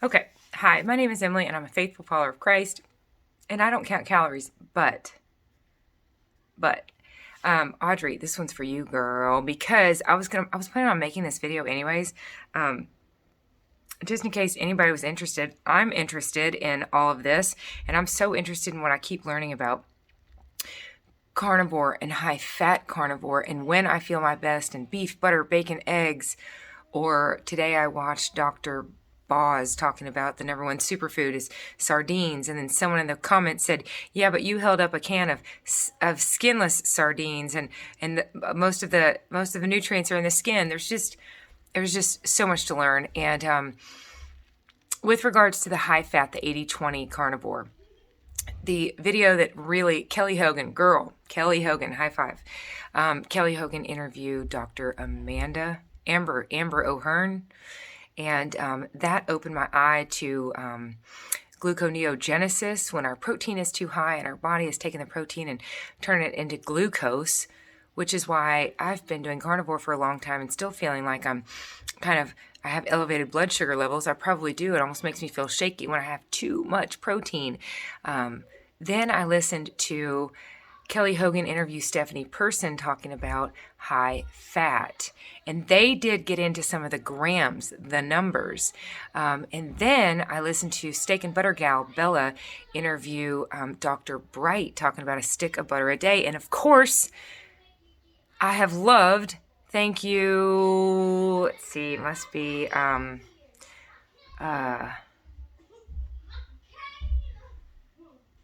Okay, hi, my name is Emily and I'm a faithful follower of Christ, and I don't count calories, but Audrey, this one's for you, girl, because I was planning on making this video anyways, just in case anybody was interested. I'm interested in all of this, and I'm so interested in what I keep learning about carnivore and high-fat carnivore and when I feel my best, and beef, butter, bacon, eggs. Or today I watched Dr. Boz talking about the number one superfood is sardines, and then someone in the comments said, "Yeah, but you held up a can of skinless sardines, and most of the nutrients are in the skin." There's just so much to learn, and with regards to the high fat, the 80-20 carnivore, the video that really Kelly Hogan, high five. Kelly Hogan interviewed Dr. Amber O'Hearn, and that opened my eye to gluconeogenesis, when our protein is too high and our body is taking the protein and turning it into glucose, which is why I've been doing carnivore for a long time and still feeling like I have elevated blood sugar levels. I probably do. It almost makes me feel shaky when I have too much protein. Then I listened to Kelly Hogan interview Stephanie Person talking about high fat. And they did get into some of the grams, the numbers. And then I listened to Steak and Butter gal Bella interview Dr. Bright talking about a stick of butter a day. And of course, I have loved, thank you, let's see, it must be,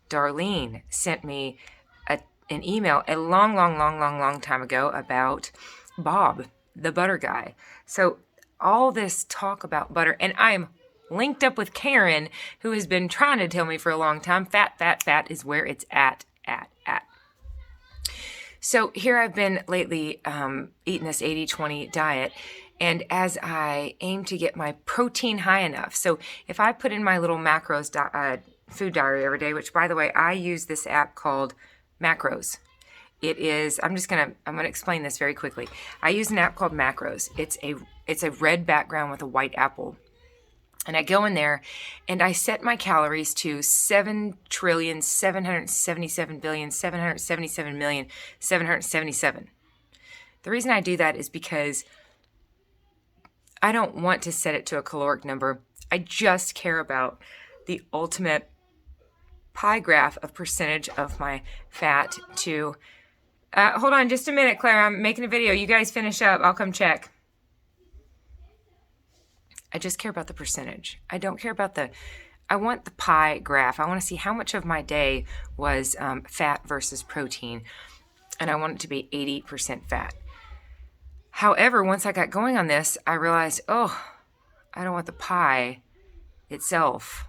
Darlene sent me an email a long time ago about Bob, the butter guy. So all this talk about butter, and I am linked up with Karen, who has been trying to tell me for a long time, fat is where it's at. So here I've been lately eating this 80-20 diet, and as I aim to get my protein high enough, so if I put in my little macros food diary every day, which by the way, I use this app called Macros. It is, I'm gonna explain this very quickly. I use an app called Macros. It's a red background with a white apple. And I go in there and I set my calories to 7,777,777,777. The reason I do that is because I don't want to set it to a caloric number. I just care about the ultimate pie graph of percentage of my fat to... hold on just a minute, Claire. I'm making a video. You guys finish up. I'll come check. I just care about the percentage. I don't care about I want the pie graph. I want to see how much of my day was fat versus protein. And I want it to be 80% fat. However, once I got going on this, I realized, I don't want the pie itself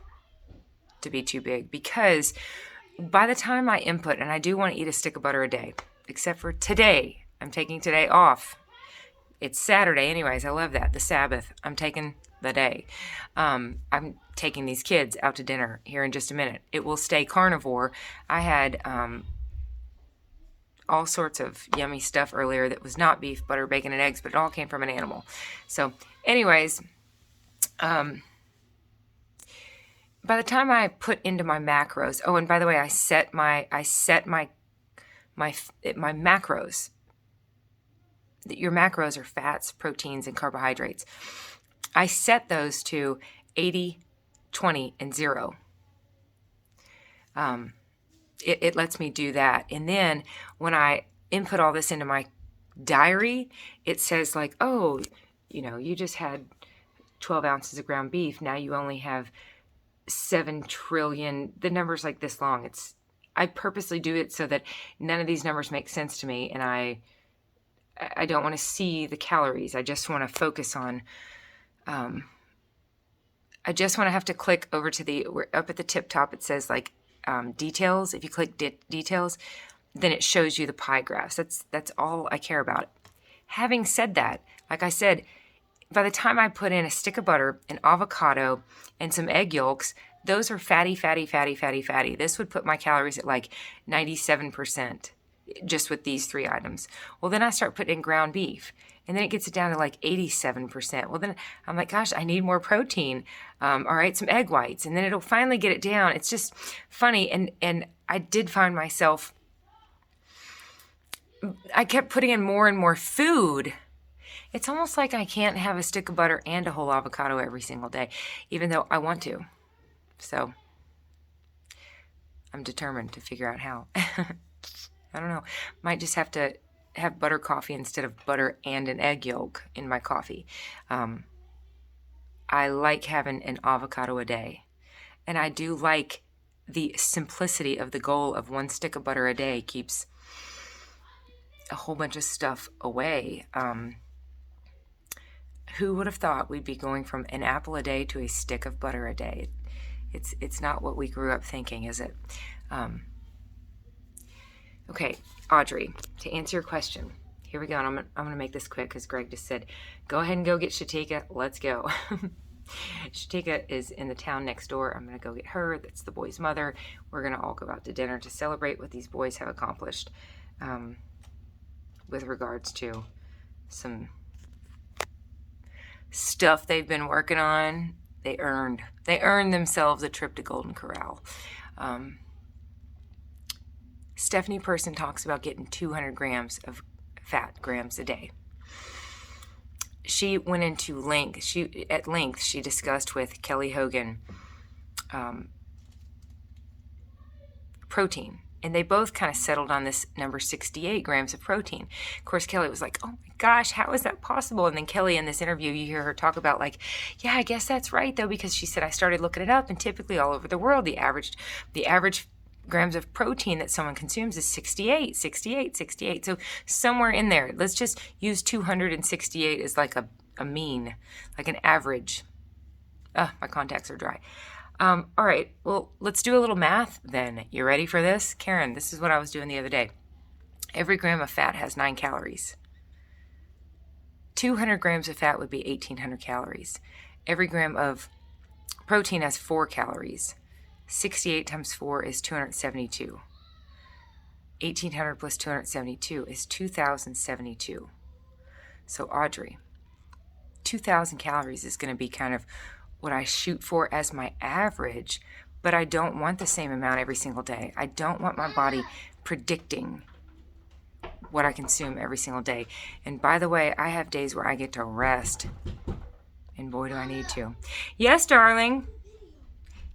to be too big, because by the time I input, and I do want to eat a stick of butter a day, except for today. I'm taking today off. It's Saturday anyways. I love that. The Sabbath. I'm taking the day. I'm taking these kids out to dinner here in just a minute. It will stay carnivore. I had all sorts of yummy stuff earlier that was not beef, butter, bacon, and eggs, but it all came from an animal. So anyways, by the time I put into my macros, and by the way, I set my macros. Your macros are fats, proteins, and carbohydrates. I set those to 80, 20, and 0. It lets me do that. And then when I input all this into my diary, it says like, you just had 12 ounces of ground beef. Now you only have 7 trillion. The number's like this long. I purposely do it so that none of these numbers make sense to me, and I don't want to see the calories. I just want to focus on, I just want to have to click over to up at the tip top, it says like details. If you click details, then it shows you the pie graphs. That's all I care about. Having said that, like I said, by the time I put in a stick of butter, an avocado, and some egg yolks, those are fatty. This would put my calories at like 97%. Just with these 3 items. Well, then I start putting in ground beef. and then it gets it down to like 87%. Well, then I'm like, gosh, I need more protein. All right, some egg whites, and then it'll finally get it down. It's just funny, and I did find myself, I kept putting in more and more food. It's almost like I can't have a stick of butter and a whole avocado every single day, even though I want to. So I'm determined to figure out how. I don't know. Might just have to have butter coffee instead of butter and an egg yolk in my coffee. I like having an avocado a day. And I do like the simplicity of the goal of 1 stick of butter a day keeps a whole bunch of stuff away. Who would have thought we'd be going from an apple a day to a stick of butter a day? It's not what we grew up thinking, is it? Okay, Audrey, to answer your question, here we go. And I'm going to make this quick because Greg just said, go ahead and go get Shatika. Let's go. Shatika is in the town next door. I'm going to go get her. That's the boy's mother. We're going to all go out to dinner to celebrate what these boys have accomplished with regards to some stuff they've been working on. They earned themselves a trip to Golden Corral. Stephanie Person talks about getting 200 grams of fat grams a day. She went into length. She discussed with Kelly Hogan protein. And they both kind of settled on this number 68 grams of protein. Of course, Kelly was like, oh my gosh, how is that possible? And then Kelly, in this interview, you hear her talk about like, yeah, I guess that's right, though, because she said, I started looking it up, and typically all over the world, the average grams of protein that someone consumes is 68. So somewhere in there, let's just use 268 as like a mean, like an average. My contacts are dry. All right, well, let's do a little math then. You ready for this? Karen, this is what I was doing the other day. Every gram of fat has 9 calories. 200 grams of fat would be 1,800 calories. Every gram of protein has 4 calories. 68 times 4 is 272. 1,800 plus 272 is 2,072. So Audrey, 2,000 calories is going to be kind of what I shoot for as my average, but I don't want the same amount every single day. I don't want my body predicting what I consume every single day. And by the way, I have days where I get to rest, and boy, do I need to. Yes, darling.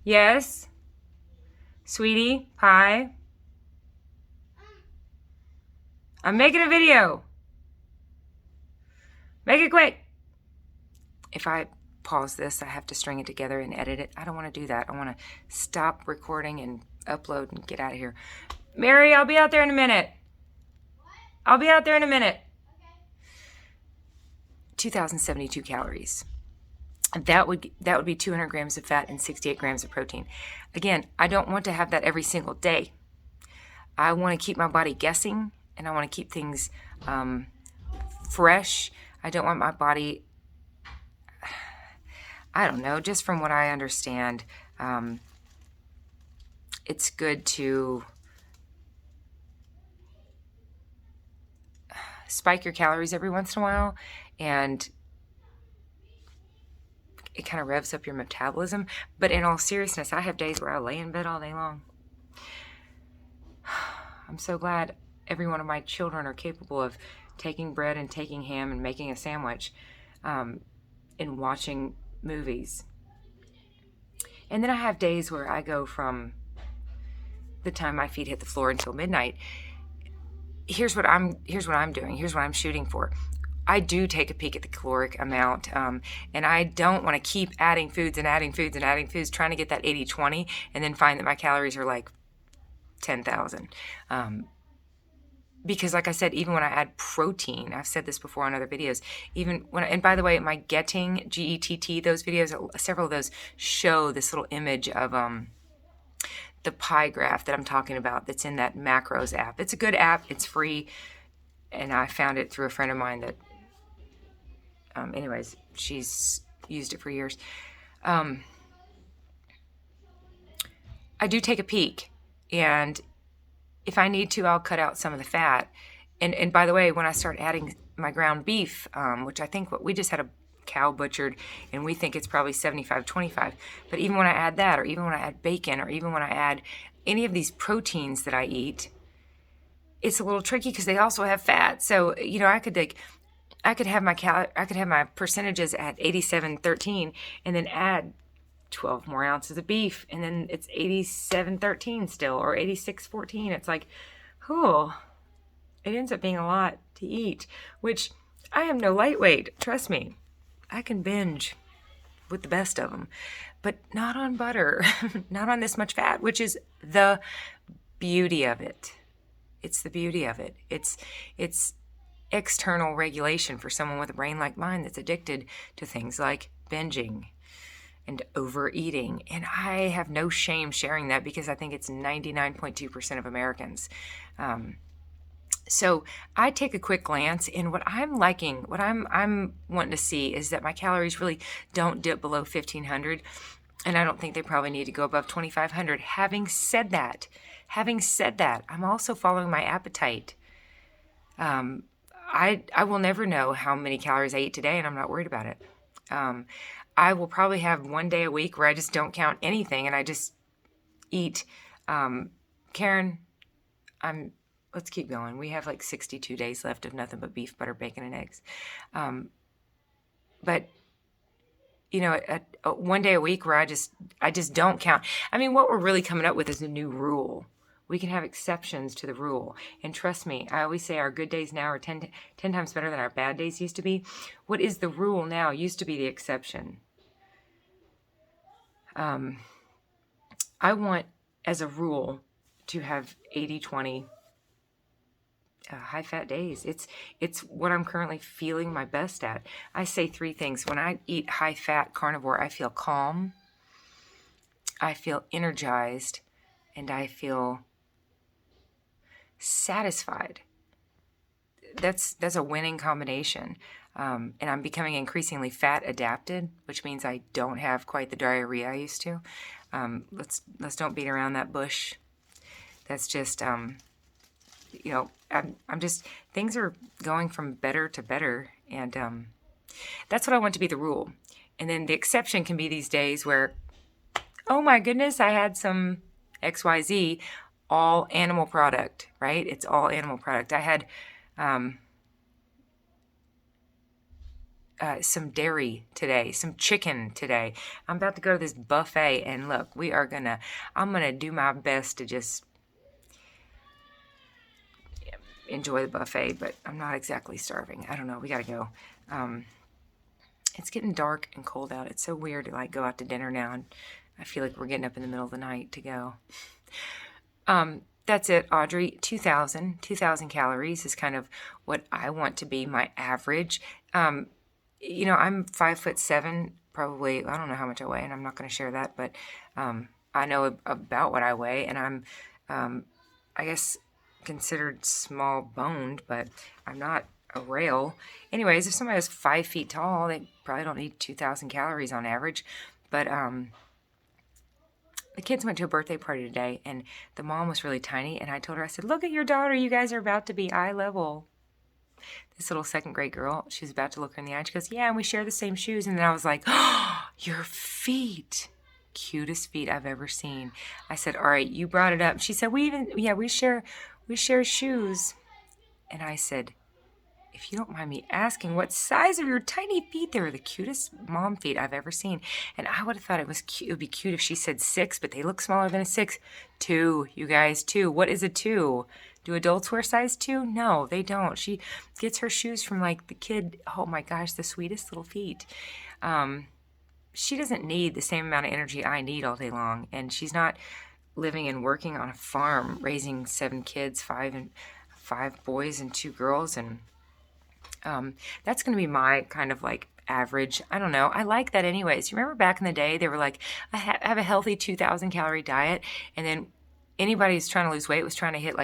Yes. Sweetie, pie. I'm making a video. Make it quick. If I pause this, I have to string it together and edit it. I don't want to do that. I want to stop recording and upload and get out of here. Mary, I'll be out there in a minute. I'll be out there in a minute. 2,072 calories. That would be 200 grams of fat and 68 grams of protein. Again, I don't want to have that every single day. I want to keep my body guessing, and I want to keep things fresh. I don't want my body, I don't know, just from what I understand, it's good to spike your calories every once in a while, and it kind of revs up your metabolism. But in all seriousness, I have days where I lay in bed all day long. I'm so glad every one of my children are capable of taking bread and taking ham and making a sandwich and watching movies. And then I have days where I go from the time my feet hit the floor until midnight. Here's what I'm doing. Here's what I'm shooting for. I do take a peek at the caloric amount, and I don't want to keep adding foods, trying to get that 80-20, and then find that my calories are like 10,000. Because like I said, even when I add protein, I've said this before on other videos, and by the way, my Getting, G-E-T-T, those videos, several of those show this little image of the pie graph that I'm talking about that's in that Macros app. It's a good app. It's free. And I found it through a friend of mine that, anyways, she's used it for years. I do take a peek, and if I need to, I'll cut out some of the fat. And by the way, when I start adding my ground beef, which I think we just had a cow butchered and we think it's probably 75-25. But even when I add that, or even when I add bacon, or even when I add any of these proteins that I eat, it's a little tricky because they also have fat. So, I could have my percentages at 87-13 and then add 12 more ounces of beef, and then it's 87-13 still, or 86-14. It's like, oh, it ends up being a lot to eat, which I am no lightweight. Trust me, I can binge with the best of them, but not on butter, not on this much fat, which is the beauty of it. It's the beauty of it. It's external regulation for someone with a brain like mine that's addicted to things like binging and overeating. And I have no shame sharing that because I think it's 99.2% of Americans. So I take a quick glance, and what I'm liking, what I'm wanting to see is that my calories really don't dip below 1,500, and I don't think they probably need to go above 2,500. Having said that, I'm also following my appetite. I will never know how many calories I eat today, and I'm not worried about it. I will probably have one day a week where I just don't count anything, and I just eat. Karen, let's keep going. We have like 62 days left of nothing but beef, butter, bacon, and eggs. But one day a week where I just don't count. I mean, what we're really coming up with is a new rule. We can have exceptions to the rule. And trust me, I always say our good days now are 10 times better than our bad days used to be. What is the rule now used to be the exception. I want, as a rule, to have 80-20 high-fat days. It's what I'm currently feeling my best at. I say three things. When I eat high-fat carnivore, I feel calm, I feel energized, and I feel satisfied. That's a winning combination. And I'm becoming increasingly fat adapted, which means I don't have quite the diarrhea I used to. Let's don't beat around that bush. That's just, I'm just, things are going from better to better. And that's what I want to be the rule. And then the exception can be these days where, oh my goodness, I had some XYZ, all animal product, right? It's all animal product. I had some dairy today, some chicken today. I'm about to go to this buffet, and look, I'm going to do my best to just enjoy the buffet, but I'm not exactly starving. I don't know. We got to go. It's getting dark and cold out. It's so weird to go out to dinner now, and I feel like we're getting up in the middle of the night to go. That's it, Audrey. 2,000 calories is kind of what I want to be my average. I'm 5'7", probably. I don't know how much I weigh, and I'm not going to share that, but I know about what I weigh, and I'm, I guess, considered small boned, but I'm not a rail. Anyways, if somebody was 5 feet tall, they probably don't need 2,000 calories on average. But the kids went to a birthday party today, and the mom was really tiny, and I told her, I said, look at your daughter, you guys are about to be eye level. This little second grade girl, she was about to look her in the eye, and she goes, yeah, and we share the same shoes. And then I was like, oh, your feet. Cutest feet I've ever seen. I said, all right, you brought it up. She said, we share shoes. And I said, if you don't mind me asking, what size are your tiny feet? They were the cutest mom feet I've ever seen. And I would have thought it would be cute if she said 6, but they look smaller than a 6. 2, you guys, 2. What is a 2? Do adults wear size 2? No, they don't. She gets her shoes from the kid. Oh my gosh, the sweetest little feet. She doesn't need the same amount of energy I need all day long. And she's not living and working on a farm, raising 7 kids, 5 boys and 2 girls. And that's going to be my kind of average. I don't know. I like that anyways. You remember back in the day, they were like, I have a healthy 2,000 calorie diet. And then anybody who's trying to lose weight was trying to hit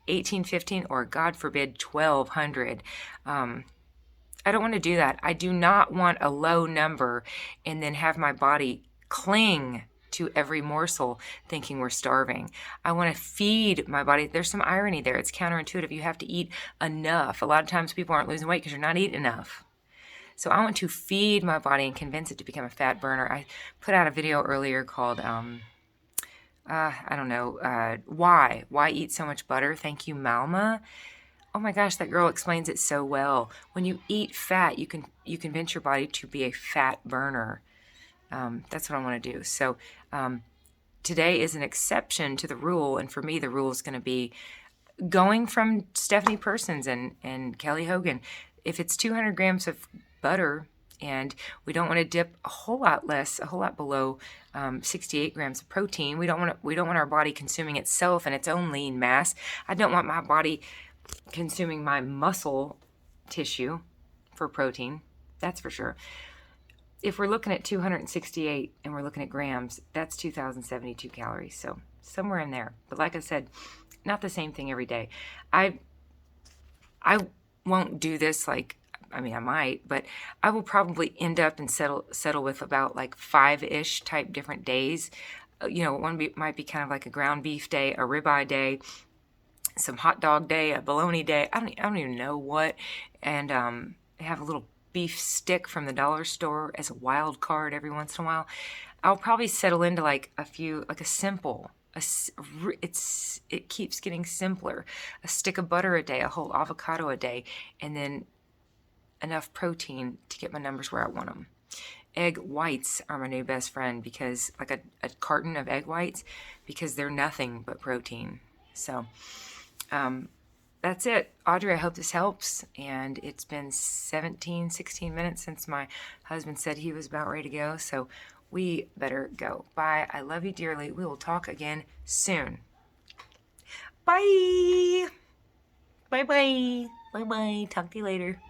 18, 15, or God forbid, 1,200. I don't want to do that. I do not want a low number and then have my body cling to every morsel thinking we're starving. I want to feed my body. There's some irony there. It's counterintuitive. You have to eat enough. A lot of times people aren't losing weight because you're not eating enough. So I want to feed my body and convince it to become a fat burner. I put out a video earlier called, I don't know, why eat so much butter? Thank you, Malma. Oh my gosh, that girl explains it so well. When you eat fat, you convince your body to be a fat burner. That's what I want to do. So today is an exception to the rule, and for me, the rule is going to be going from Stephanie Persons and Kelly Hogan. If it's 200 grams of butter, and we don't want to dip a whole lot below 68 grams of protein. We don't want our body consuming itself and its own lean mass. I don't want my body consuming my muscle tissue for protein. That's for sure. If we're looking at 268 and we're looking at grams, that's 2,072 calories. So somewhere in there. But like I said, not the same thing every day. I won't do this I might, but I will probably end up and settle with about like 5-ish type different days. One might be kind of like a ground beef day, a ribeye day, some hot dog day, a bologna day. I don't even know what. And have a little beef stick from the dollar store as a wild card every once in a while. I'll probably settle into like a few, like a simple. It keeps getting simpler. A stick of butter a day, a whole avocado a day, and then enough protein to get my numbers where I want them. Egg whites are my new best friend, because like a carton of egg whites, because they're nothing but protein. So that's it. Audrey, I hope this helps. And it's been 16 minutes since my husband said he was about ready to go. So we better go. Bye. I love you dearly. We will talk again soon. Bye. Bye-bye. Bye-bye. Talk to you later.